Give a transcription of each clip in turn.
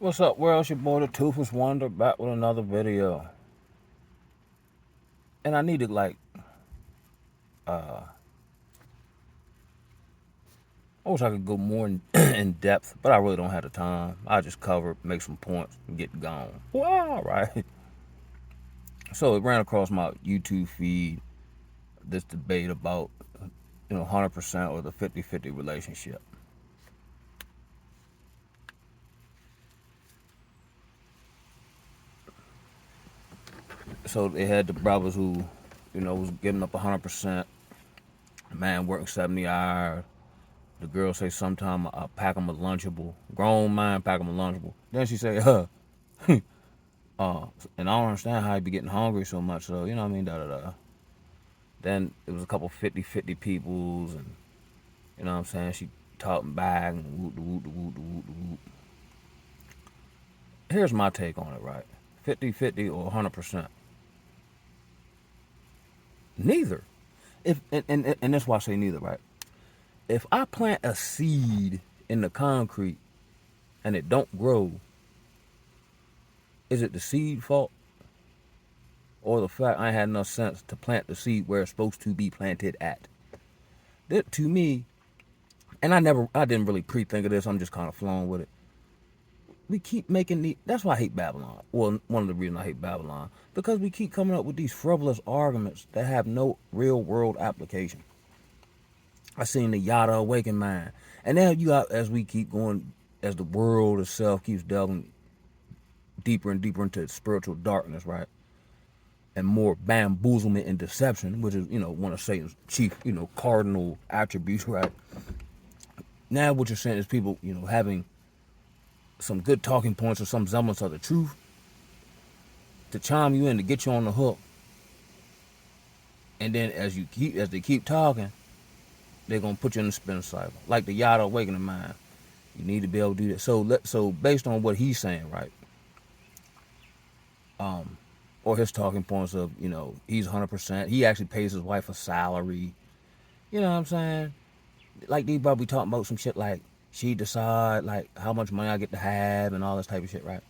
What's up, world? It's your boy, the Toothless Wonder, back with another video. And I need to uh, I wish I could go more in depth, but I really don't have the time. I just cover, make some points, and get gone. Well, right. So it ran across my YouTube feed, this debate about, 100% or the 50-50 relationship. So they had the brothers who, was giving up 100%. The man working 70 hours. The girl say sometime I pack them a Lunchable. Grown man pack them a Lunchable. Then she say, and I don't understand how he be getting hungry so much. So, you know what I mean? Da da da. Then it was a couple 50-50 peoples, and you know what I'm saying? She talking back and whoop, whoop, whoop, whoop, whoop. Here's my take on it, right? 50-50 or 100%. Neither. If and that's why I say neither, right? If I plant a seed in the concrete and it don't grow, is it the seed fault or the fact I ain't had enough sense to plant the seed where it's supposed to be planted at? That, to me, and I didn't really pre-think of this. I'm just kind of flowing with it. We keep making that's why I hate Babylon. Well, one of the reasons I hate Babylon, because we keep coming up with these frivolous arguments that have no real world application. I seen the Yada Awaken mind, and now you got, as we keep going, as the world itself keeps delving deeper and deeper into spiritual darkness, right? And more bamboozlement and deception, which is, one of Satan's chief, cardinal attributes, right? Now what you're saying is people, having some good talking points or some semblance of the truth to chime you in, to get you on the hook. And then as they keep talking, they're gonna put you in the spin cycle. Like the Yada Awakening mind. You need to be able to do that. So based on what he's saying, right? Or his talking points of, he's 100%. He actually pays his wife a salary. You know what I'm saying? Like these probably talking about some shit like she decide like how much money I get to have and all this type of shit, right?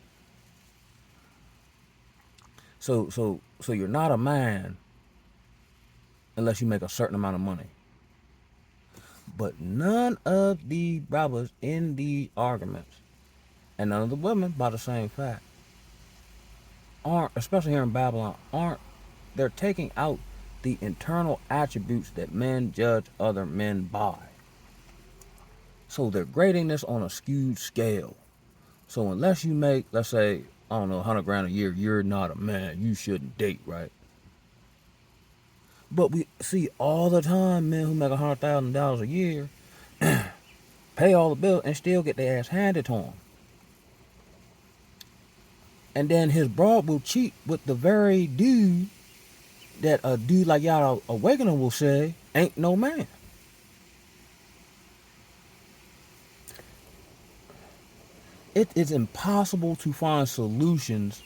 So you're not a man unless you make a certain amount of money. But none of the brothers in the arguments, and none of the women, by the same fact, aren't, especially here in Babylon, they're taking out the internal attributes that men judge other men by. So they're grading this on a skewed scale. So unless you make, let's say, I don't know, 100 grand a year, you're not a man. You shouldn't date, right? But we see all the time men who make $100,000 a year pay all the bills and still get their ass handed to them. And then his broad will cheat with the very dude that a dude like Yada Awakening will say ain't no man. It is impossible to find solutions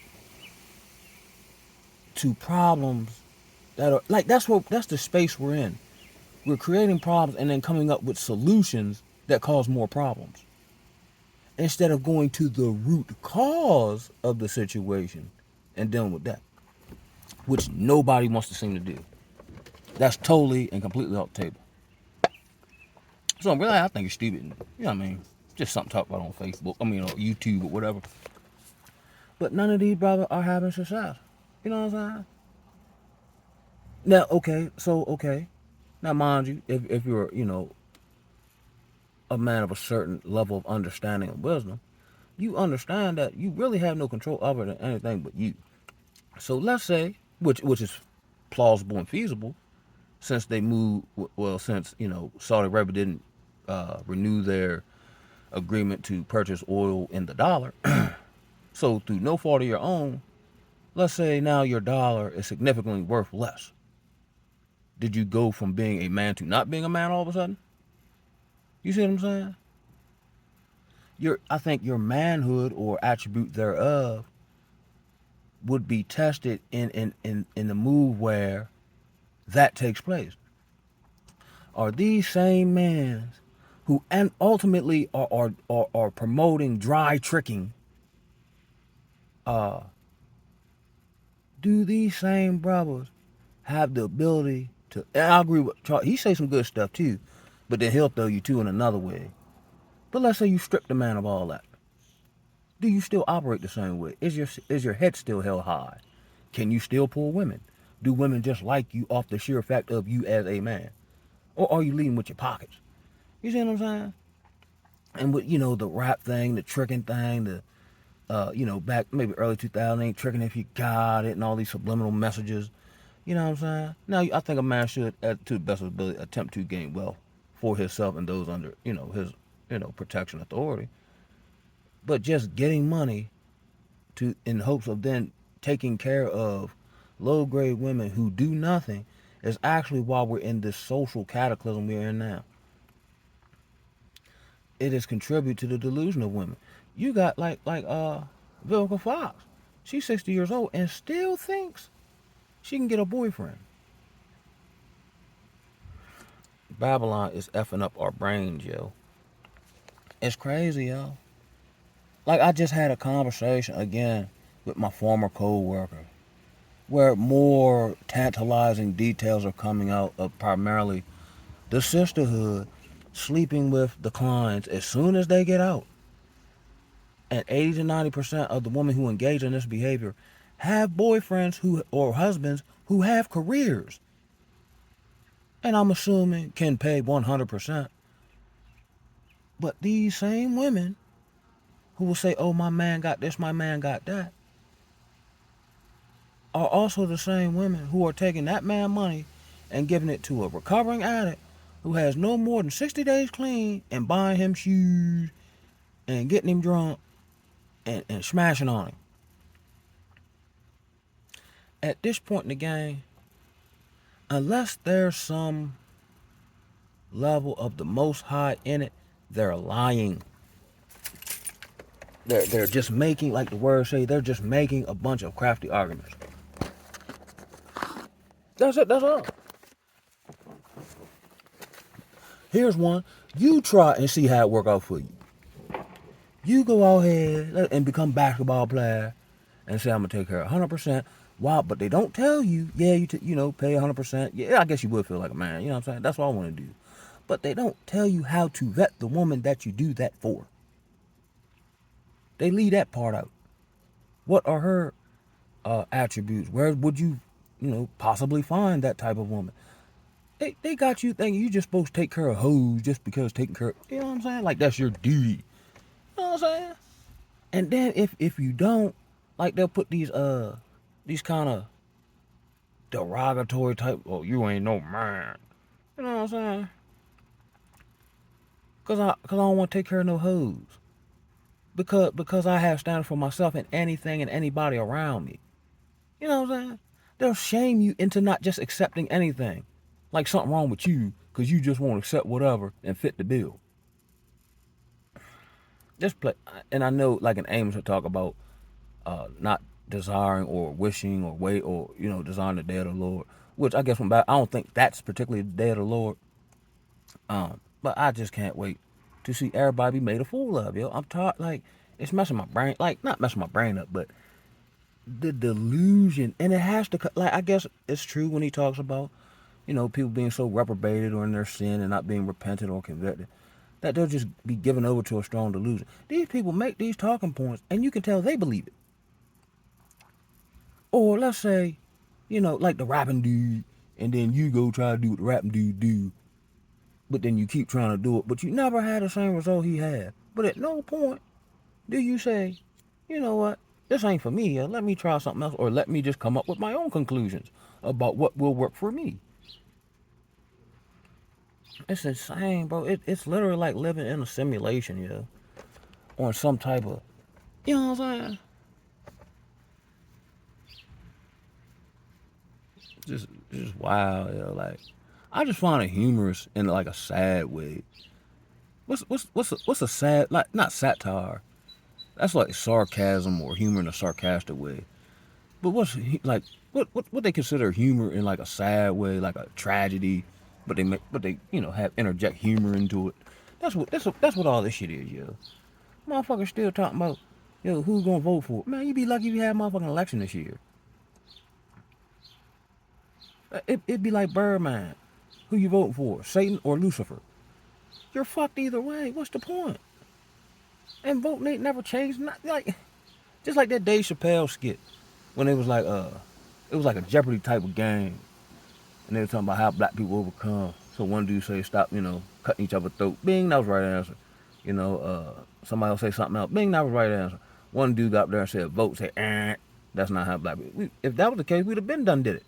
to problems that are like that's the space we're in. We're creating problems and then coming up with solutions that cause more problems, instead of going to the root cause of the situation and dealing with that, which nobody wants to seem to do. That's totally and completely off the table. So really, I think it's stupid. You know what I mean? Just something to talk about on Facebook. I mean, on YouTube or whatever. But none of these brothers are having success. You know what I'm saying? Now, okay. Now, mind you, if you're, a man of a certain level of understanding and wisdom, you understand that you really have no control over than anything but you. So let's say, which is plausible and feasible, since they moved, well, since, Saudi Arabia didn't renew their agreement to purchase oil in the dollar. So through no fault of your own, let's say now your dollar is significantly worth less. Did you go from being a man to not being a man all of a sudden? You see what I'm saying? I think your manhood or attribute thereof would be tested in the move where that takes place. Are these same men who and ultimately are promoting dry tricking uh, do these same brothers have the ability to? And I agree with Charlie. He say some good stuff too, but then he'll throw you too in another way. But let's say you strip the man of all that. Do you still operate the same way? Is your head still held high? Can you still pull women? Do women just like you off the sheer fact of you as a man? Or are you leading with your pockets? You see what I'm saying? And with, the rap thing, the tricking thing, back maybe early 2000, ain't tricking if you got it, and all these subliminal messages. You know what I'm saying? Now, I think a man should, to the best of his ability, attempt to gain wealth for himself and those under, his, protection authority. But just getting money in hopes of then taking care of low-grade women who do nothing is actually why we're in this social cataclysm we're in now. It has contributed to the delusion of women. You got like Vivica Fox. She's 60 years old and still thinks she can get a boyfriend. Babylon is effing up our brains, yo. It's crazy, yo. Like, I just had a conversation again with my former co-worker where more tantalizing details are coming out of primarily the sisterhood sleeping with the clients as soon as they get out. And 80 to 90% of the women who engage in this behavior have boyfriends or husbands who have careers. And I'm assuming can pay 100%. But these same women who will say, oh, my man got this, my man got that, are also the same women who are taking that man money and giving it to a recovering addict who has no more than 60 days clean and buying him shoes and getting him drunk and smashing on him. At this point in the game, unless there's some level of the Most High in it, they're lying. They're just making, like the words say, they're just making a bunch of crafty arguments. That's it, that's all. Here's one. You try and see how it work out for you. You go out here and become a basketball player and say, I'm going to take care of 100%. Wow, but they don't tell you, yeah, you pay 100%. Yeah, I guess you would feel like a man. You know what I'm saying? That's what I want to do. But they don't tell you how to vet the woman that you do that for. They leave that part out. What are her attributes? Where would you, possibly find that type of woman? They got you thinking you just supposed to take care of hoes just because taking care of, you know what I'm saying? Like that's your duty. You know what I'm saying? And then if you don't, like they'll put these kind of derogatory type, oh, you ain't no man. You know what I'm saying? Cause I don't want to take care of no hoes. Because I have standards for myself and anything and anybody around me. You know what I'm saying? They'll shame you into not just accepting anything. Like something wrong with you because you just won't accept whatever and fit the bill. Just play, and I know like in Amos will talk about not desiring or wishing or wait or desiring the day of the Lord, which I guess I don't think that's particularly the day of the Lord. But I just can't wait to see everybody be made a fool of, yo. I'm taught like it's messing my brain, like not messing my brain up, but the delusion, and it has to like I guess it's true when he talks about people being so reprobated or in their sin and not being repentant or convicted, that they'll just be given over to a strong delusion. These people make these talking points, and you can tell they believe it. Or let's say, like the rapping dude, and then you go try to do what the rapping dude do, but then you keep trying to do it, but you never had the same result he had. But at no point do you say, you know what, this ain't for me, let me try something else, or let me just come up with my own conclusions about what will work for me. It's insane, bro. It's literally like living in a simulation, yo. On some type of, you know what I'm saying? Just wild, yo. Like, I just find it humorous in like a sad way. What's a sad, like not satire? That's like sarcasm or humor in a sarcastic way. But what's like what they consider humor in like a sad way, like a tragedy, but they have interject humor into it. That's what all this shit is, yo. Motherfuckers still talking about Yo, who's gonna vote for it? Man, you be lucky if you had a motherfucking election this year. It'd be like Birdman. Who you voting for? Satan or Lucifer? You're fucked either way. What's the point? And voting ain't never changed. Not like just like that Dave Chappelle skit when it was like a Jeopardy type of game, and they were talking about how black people overcome. So one dude say stop, cutting each other's throat. Bing, that was the right answer. Somebody else say something else. Bing, that was the right answer. One dude got up there and said vote. Say, that's not how black people. If that was the case, we'd have been done did it.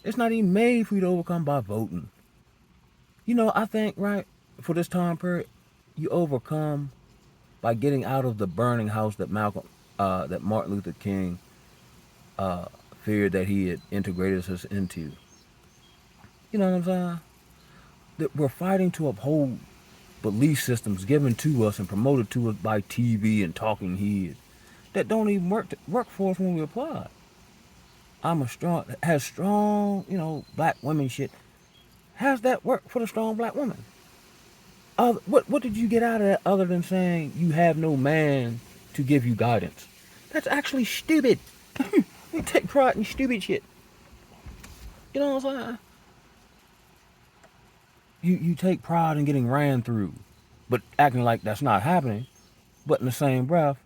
It's not even made for you to overcome by voting. I think, right, for this time period, you overcome by getting out of the burning house that Martin Luther King feared that he had integrated us into. You know what I'm saying? That we're fighting to uphold belief systems given to us and promoted to us by TV and talking heads that don't even work for us when we apply. Has strong, black women shit. How's that work for the strong black woman? What did you get out of that other than saying you have no man to give you guidance? That's actually stupid. You take pride in stupid shit. You know what I'm saying? You take pride in getting ran through, but acting like that's not happening, but in the same breath,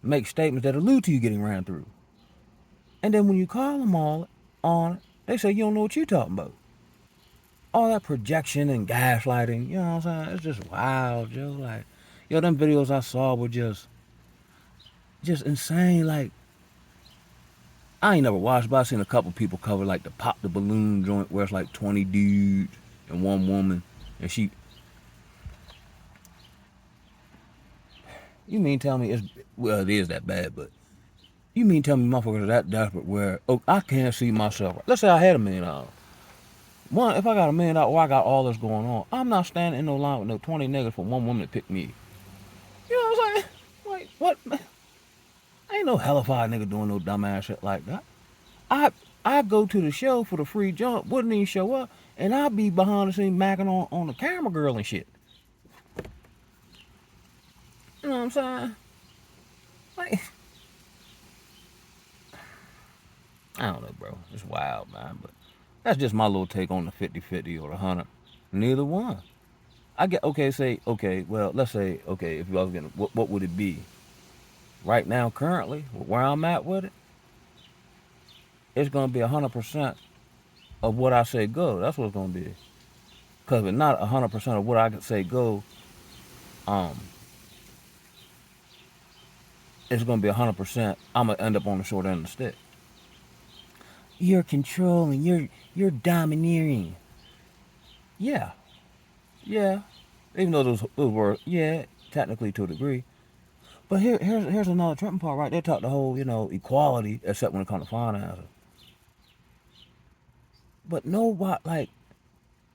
make statements that allude to you getting ran through. And then when you call them all on, they say you don't know what you're talking about. All that projection and gaslighting, you know what I'm saying? It's just wild, Joe. Like, them videos I saw were just insane. Like, I ain't never watched, but I seen a couple people cover like the Pop the Balloon joint where it's like 20 dudes and one woman, and she. You mean tell me it is that bad, but you mean tell me motherfuckers are that desperate where I can't see myself. Let's say I had $1 million. One, if I got $1 million or I got all this going on, I'm not standing in no line with no 20 niggas for one woman to pick me. You know what I'm saying? Like, what? Ain't no hellified nigga doing no dumbass shit like that. I go to the show for the free jump, wouldn't even show up, and I'll be behind the scenes macking on the camera girl and shit. You know what I'm saying? Like, I don't know, bro. It's wild, man. But that's just my little take on the 50-50 or the 100. Neither one. I get, let's say, if you was gonna, what would it be? Right now, currently, where I'm at with it, it's gonna be 100% of what I say go. That's what it's gonna be. Cause if not 100% of what I can say go, it's gonna be 100%. I'm gonna end up on the short end of the stick. You're controlling. You're domineering. Yeah. Even though those were technically to a degree. But here's another tripping part, right? They talk the whole equality, except when it comes to finances. But nobody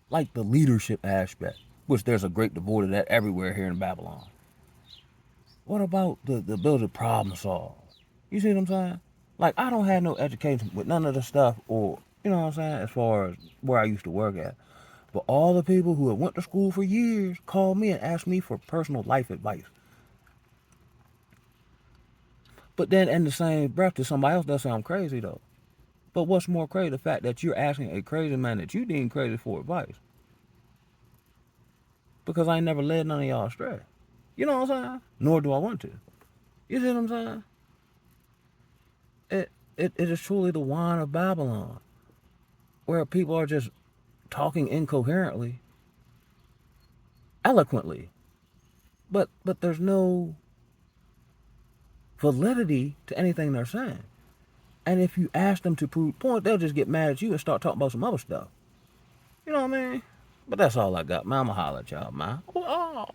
like the leadership aspect, which there's a great devoid of that everywhere here in Babylon. What about the ability to problem solve? You see what I'm saying? Like, I don't have no education with none of the stuff, or you know what I'm saying, as far as where I used to work at. But all the people who have went to school for years called me and asked me for personal life advice. But then in the same breath to somebody else, that sound crazy though. But what's more crazy, the fact that you're asking a crazy man that you deem crazy for advice. Because I ain't never led none of y'all astray. You know what I'm saying? Nor do I want to. You see what I'm saying? It is truly the wine of Babylon, where people are just talking incoherently, eloquently, but there's no validity to anything they're saying. And if you ask them to prove point, they'll just get mad at you and start talking about some other stuff. You know what I mean? But that's all I got, man. I'ma holler at y'all, man. Oh.